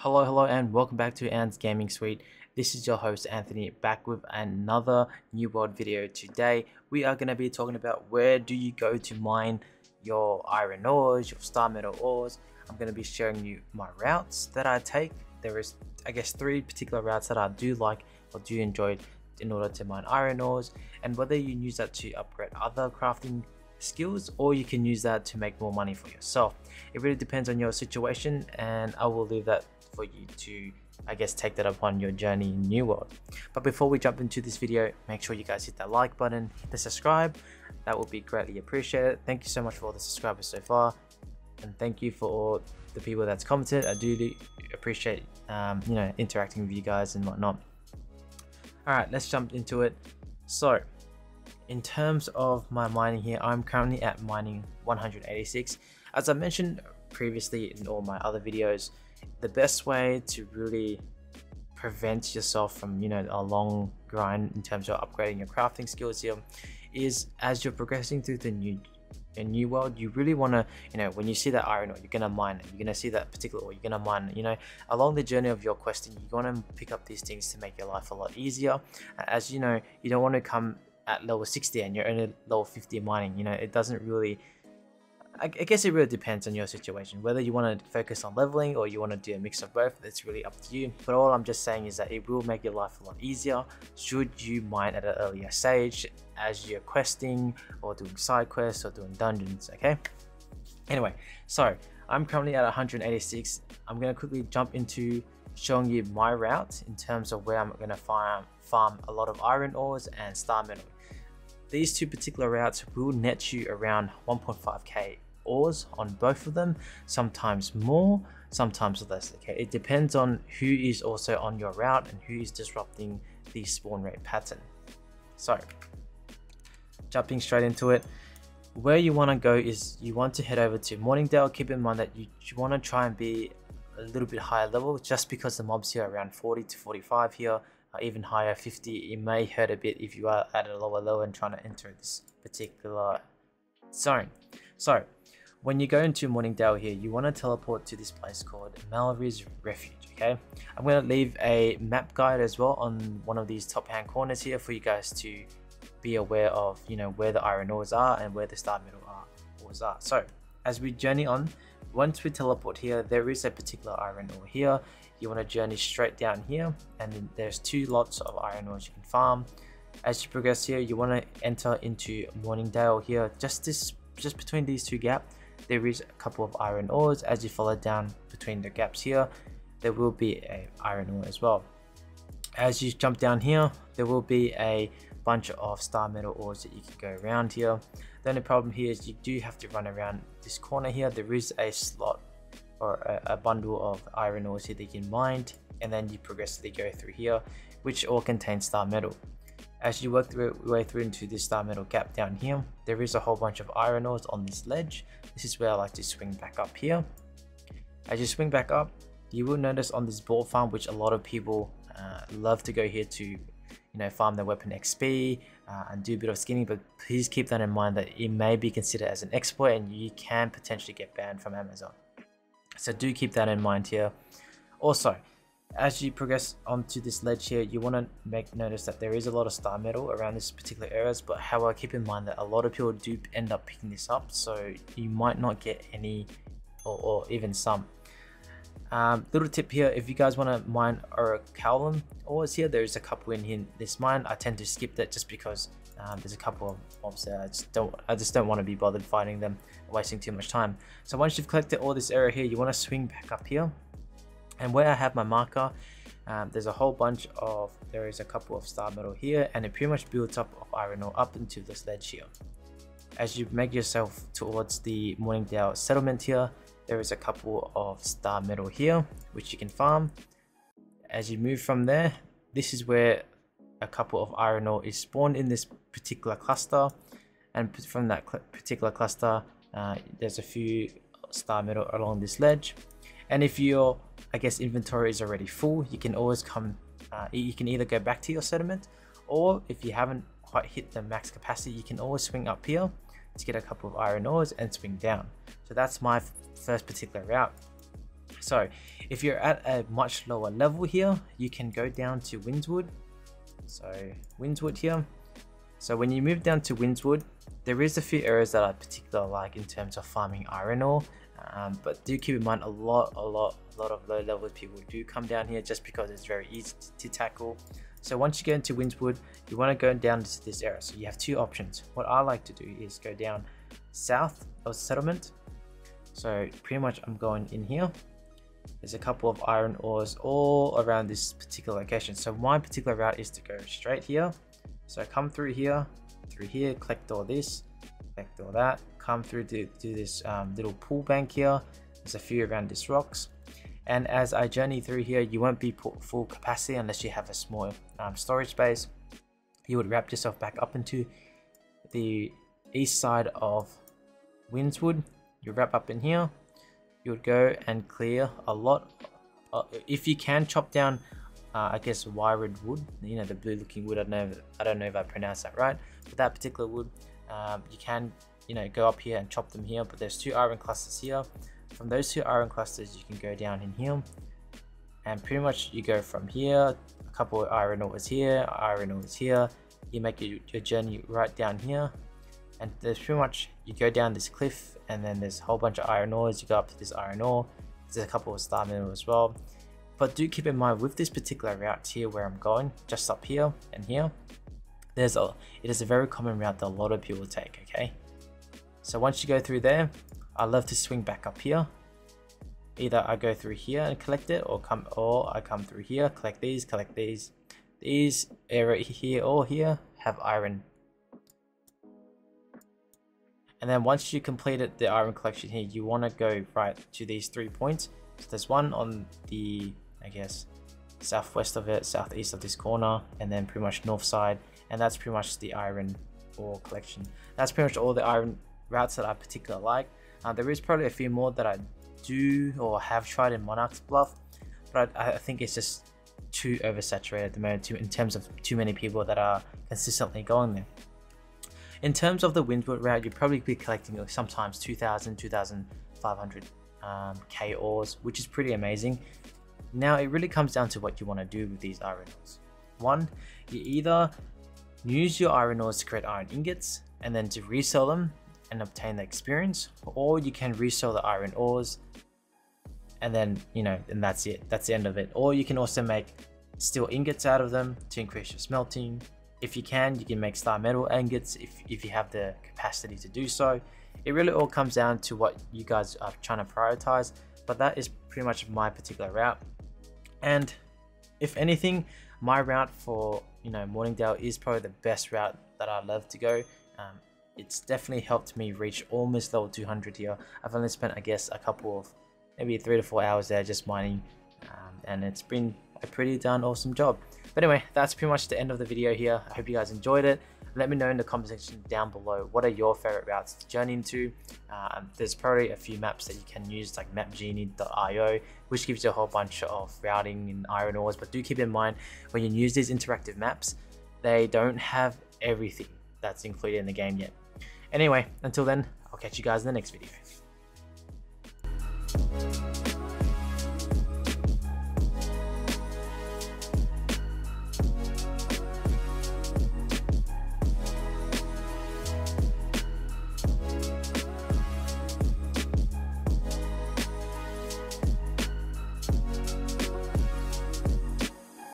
Hello and welcome back to Anne's Gaming Suite. This is your host Anthony, back with another New World video. Today we are going to be talking about where do you go to mine your iron ores, your star metal ores. I'm going to be sharing you my routes that I take. There is three particular routes that I do like or do enjoy in order to mine iron ores, and whether you use that to upgrade other crafting skills or you can use that to make more money for yourself. It really depends on your situation, and I will leave that for you to take that upon your journey in New World. But before we jump into this video, make sure you guys hit that like button, hit the subscribe. That will be greatly appreciated. Thank you so much for all the subscribers so far, and thank you for all the people that's commented. I do appreciate interacting with you guys and whatnot. All right, let's jump into it. So in terms of my mining here, I'm currently at mining 186. As I mentioned previously in all my other videos, the best way to really prevent yourself from a long grind in terms of upgrading your crafting skills here is, as you're progressing through the new world, you really want to, when you see that iron ore, you're gonna mine it. You're gonna see that particular ore, you're gonna mine it. Along the journey of your questing, you want to pick up these things to make your life a lot easier. As you don't want to come at level 60 and you're only level 50 mining. It doesn't really, I guess it really depends on your situation, whether you want to focus on leveling or you want to do a mix of both. It's really up to you, but all I'm just saying is that it will make your life a lot easier should you mine at an earlier stage as you're questing or doing side quests or doing dungeons. Okay, anyway, so I'm currently at 186. I'm going to quickly jump into showing you my route in terms of where I'm going to farm a lot of iron ores and star metal. These two particular routes will net you around 1.5k ores on both of them, sometimes more, sometimes less. Okay, it depends on who is also on your route and who is disrupting the spawn rate pattern. So jumping straight into it, where you want to go is you want to head over to Morningdale. Keep in mind that you want to try and be a little bit higher level, just because the mobs here are around 40 to 45 here, even higher 50. It may hurt a bit if you are at a lower level and trying to enter this particular zone. So when you go into Morningdale here, you want to teleport to this place called Mallory's Refuge. Okay, I'm going to leave a map guide as well on one of these top hand corners here for you guys to be aware of, where the iron ores are and where the star metal ores are. So as we journey on, once we teleport here, there is a particular iron ore here. You want to journey straight down here, and then there's two lots of iron ores you can farm. As you progress here, you want to enter into Morningdale here. Just between these two gaps, there is a couple of iron ores. As you follow down between the gaps here, there will be a iron ore as well. As you jump down here, there will be a bunch of star metal ores that you can go around here. The only problem here is you do have to run around this corner here. There is a slot or a bundle of iron ores here that you can mine, and then you progressively go through here, which all contains star metal. As you work your way through into this star metal gap down here, there is a whole bunch of iron ores on this ledge. This is where I like to swing back up here. As you swing back up, you will notice on this ball farm, which a lot of people love to go here to farm their weapon XP and do a bit of skinning, but please keep that in mind that it may be considered as an exploit and you can potentially get banned from Amazon. So do keep that in mind here. Also, as you progress onto this ledge here, you want to notice that there is a lot of star metal around this particular areas, but however, keep in mind that a lot of people do end up picking this up, so you might not get any or even some. Little tip here, if you guys want to mine Orichalcum ores here, there's a couple in this mine. I tend to skip that just because there's a couple of mobs there. I just don't want to be bothered fighting them, wasting too much time. So once you've collected all this area here, you want to swing back up here, and where I have my marker, there's a whole bunch of, there is a couple of star metal here, and it pretty much builds up of iron ore up into this ledge here. As you make yourself towards the Morningdale settlement here, there is a couple of star metal here which you can farm. As you move from there, this is where a couple of iron ore is spawned in this particular cluster, and from that particular cluster there's a few star metal along this ledge. And if your inventory is already full, you can always come you can either go back to your settlement, or if you haven't quite hit the max capacity, you can always swing up here to get a couple of iron ores and swing down. So that's my first particular route. So if you're at a much lower level here, you can go down to Windswood. So Windswood here. So when you move down to Windswood, there is a few areas that I particularly like in terms of farming iron ore, but do keep in mind a lot of low level people do come down here just because it's very easy to tackle. So once you get into Windswood, you want to go down to this area. So you have two options. What I like to do is go down south of settlement. So pretty much I'm going in here. There's a couple of iron ores all around this particular location. So my particular route is to go straight here. So I come through here, collect all this, collect all that, come through to do this little pool bank here. There's a few around these rocks. And as I journey through here, you won't be put full capacity unless you have a small storage space. You would wrap yourself back up into the east side of Windswood. You wrap up in here. You would go and clear a lot. If you can chop down, I guess wired wood, you know, the blue looking wood. I don't know if I pronounced that right, but that particular wood, you can, you know, go up here and chop them here. But there's 2 iron clusters here. From those 2 iron clusters, you can go down in here, and pretty much you go from here. A couple of iron ores here, iron ores here. You make your journey right down here, and there's pretty much, you go down this cliff, and then there's a whole bunch of iron ores. You go up to this iron ore. There's a couple of star minerals as well. But do keep in mind with this particular route here where I'm going, just up here and here, it is a very common route that a lot of people take. Okay, so once you go through there, I love to swing back up here. Either I go through here and collect it, or I come through here, collect these. These area here or here have iron. And then once you completed the iron collection here, you want to go right to these 3 points. So there's one on the, I guess, southwest of it, southeast of this corner, and then pretty much north side, and that's pretty much the iron ore collection. That's pretty much all the iron routes that I particularly like. There is probably a few more that I do or have tried in Monarch's Bluff, but I think it's just too oversaturated at the moment in terms of too many people that are consistently going there. In terms of the Windswood route, you'd probably be collecting sometimes 2,000, 2,500 K ores, which is pretty amazing. Now it really comes down to what you want to do with these iron ores. One, you either use your iron ores to create iron ingots and then to resell them and obtain the experience, or you can resell the iron ores and then, you know, and that's it, that's the end of it. Or you can also make steel ingots out of them to increase your smelting. If you can make star metal ingots if you have the capacity to do so. It really all comes down to what you guys are trying to prioritize, but that is pretty much my particular route. And if anything, my route for, you know, Morningdale is probably the best route that I love to go. It's definitely helped me reach almost level 200 here. I've only spent, I guess, a couple of maybe 3 to 4 hours there just mining, and it's been a pretty darn awesome job. But anyway, that's pretty much the end of the video here. I hope you guys enjoyed it. Let me know in the comment section down below, what are your favorite routes to journey into. There's probably a few maps that you can use, like mapgenie.io, which gives you a whole bunch of routing in iron ores. But do keep in mind, when you use these interactive maps, they don't have everything that's included in the game yet. Anyway, until then, I'll catch you guys in the next video.